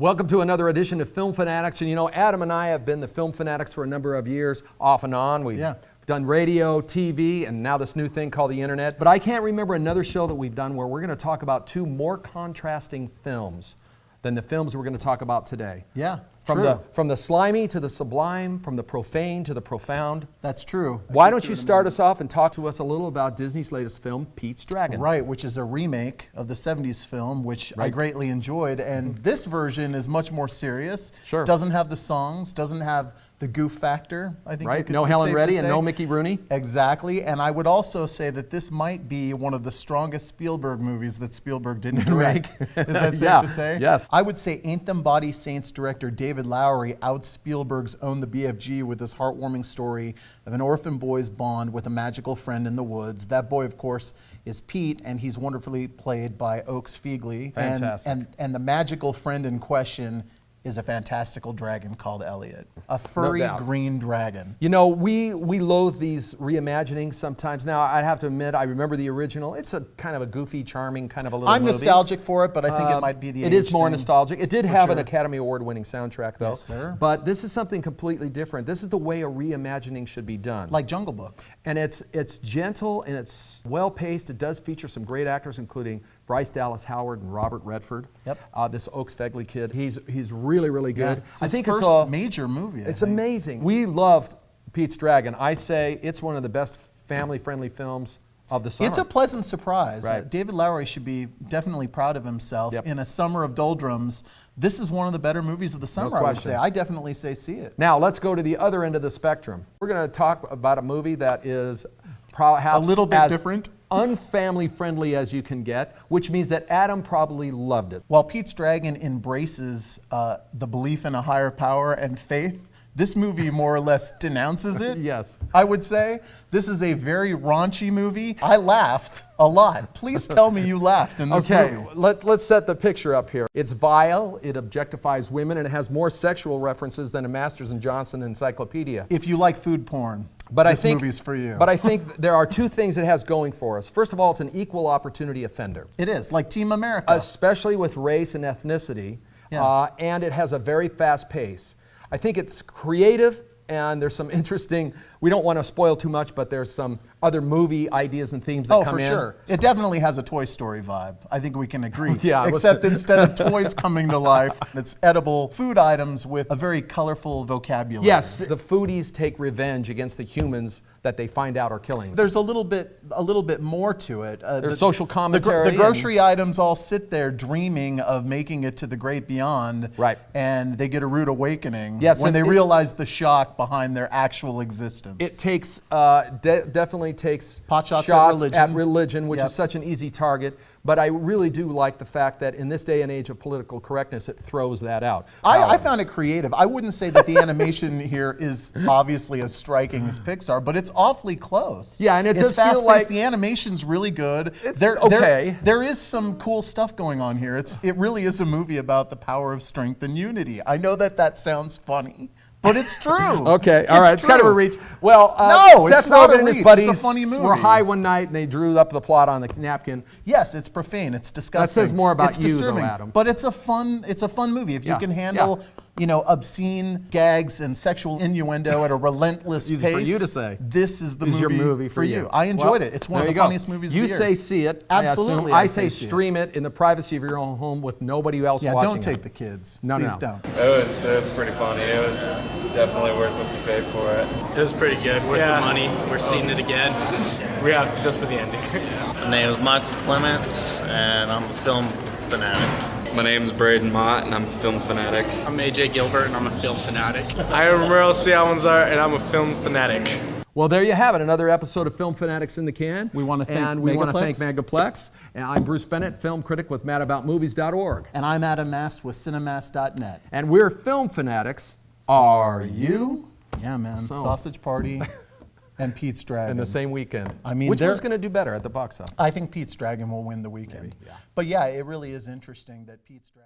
Welcome to another edition of Film Fanatics. And you know, Adam and I have been the Film Fanatics for a number of years, off and on. We've done radio, TV, and now this new thing called the internet. But I can't remember another show that we've done where we're going to talk about two more contrasting films than the films we're going to talk about today. Yeah, From the slimy to the sublime, from the profane to the profound. That's true. Why don't you start us off and talk to us a little about Disney's latest film, Pete's Dragon? Right, which is a remake of the 70s film, which I greatly enjoyed. And this version is much more serious. Sure. Doesn't have the songs, doesn't have the goof factor, I think. Right, no Helen Reddy and no Mickey Rooney. Exactly, and I would also say that this might be one of the strongest Spielberg movies that Spielberg didn't direct. Is that safe to say? Yes. I would say Ain't Them Body Saints director David Lowery out Spielberg's Own the BFG with this heartwarming story of an orphan boy's bond with a magical friend in the woods. That boy, of course, is Pete, and he's wonderfully played by Oakes Fegley. Fantastic. And the magical friend in question is a fantastical dragon called Elliot. A furry green dragon. You know, we loathe these reimaginings sometimes. Now, I have to admit, I remember the original. It's a kind of a goofy, charming kind of a little I'm movie. nostalgic for it, but I think it might be the age It is more thing. nostalgic. It did have an Academy Award-winning soundtrack, though. Yes, sir. But this is something completely different. This is the way a reimagining should be done. Like Jungle Book. And it's gentle and it's well-paced. It does feature some great actors, including Bryce Dallas Howard and Robert Redford. Yep. This Oakes Fegley kid, he's really, really good. Yeah. It's his first major movie. It's amazing. We loved Pete's Dragon. I say it's one of the best family-friendly films of the summer. It's a pleasant surprise. Right. David Lowery should be definitely proud of himself. In a summer of doldrums, this is one of the better movies of the summer, I would say. I definitely say see it. Now, let's go to the other end of the spectrum. We're going to talk about a movie that is perhaps a little bit different. Unfamily friendly as you can get, which means that Adam probably loved it. While Pete's Dragon embraces the belief in a higher power and faith, this movie more or less denounces it. Yes. I would say. This is a very raunchy movie. I laughed a lot. Please tell me you laughed in this movie. Okay, let's set the picture up here. It's vile, it objectifies women, and it has more sexual references than a Masters and Johnson encyclopedia. If you like food porn, this movie's for you. But I think there are two things it has going for us. First of all, it's an equal opportunity offender. It is, like Team America. Especially with race and ethnicity, and it has a very fast pace. I think it's creative, and there's some interesting, we don't want to spoil too much, but there's some other movie ideas and themes that come in. Oh, for sure. It definitely has a Toy Story vibe. I think we can agree. Yeah, except instead of toys coming to life, it's edible food items with a very colorful vocabulary. Yes, the foodies take revenge against the humans that they find out are killing them. There's a little bit more to it. There's social commentary. The grocery items all sit there dreaming of making it to the great beyond. Right. And they get a rude awakening when they realize the shock behind their actual existence. It takes, definitely takes shots at religion, which is such an easy target. But I really do like the fact that in this day and age of political correctness, it throws that out. I found it creative. I wouldn't say that the animation here is obviously as striking as Pixar, but it's awfully close. Yeah, and it does feel like the animation's really good. It's okay. There is some cool stuff going on here. It really is a movie about the power of strength and unity. I know that sounds funny, but it's true. Okay, all right, it's kind of a reach. Well, no, Seth it's not Rogen a and reach. his buddies It's a funny movie. were high one night and they drew up the plot on the napkin. Yes, it's profane. It's disgusting. That says more about it's you, disturbing, though, Adam. But it's a fun movie if you can handle, obscene gags and sexual innuendo at a relentless pace. Easy for you to say. This is the movie for you. I enjoyed it. It's one of the funniest movies of the year. You say see it. Absolutely. I say stream it in the privacy of your own home with nobody else watching. Don't take the kids. Please don't. It was pretty funny. It was definitely worth what you paid for it. It was pretty good. Worth the money. We're seeing it again. We have just for the ending. My name is Michael Clements, and I'm a film fanatic. My name is Braden Mott, and I'm a film fanatic. I'm AJ Gilbert, and I'm a film fanatic. I am Merle Ciamazar, and I'm a film fanatic. Well, there you have it, another episode of Film Fanatics in the can. We want to thank Megaplex. And I'm Bruce Bennett, film critic with madaboutmovies.org. And I'm Adam Mast with Cinemast.net. And we're Film Fanatics. Are you? Yeah, man. Sausage Party and Pete's Dragon. In the same weekend. I mean, which one's going to do better at the box office? I think Pete's Dragon will win the weekend. Maybe, yeah. But yeah, it really is interesting that Pete's Dragon...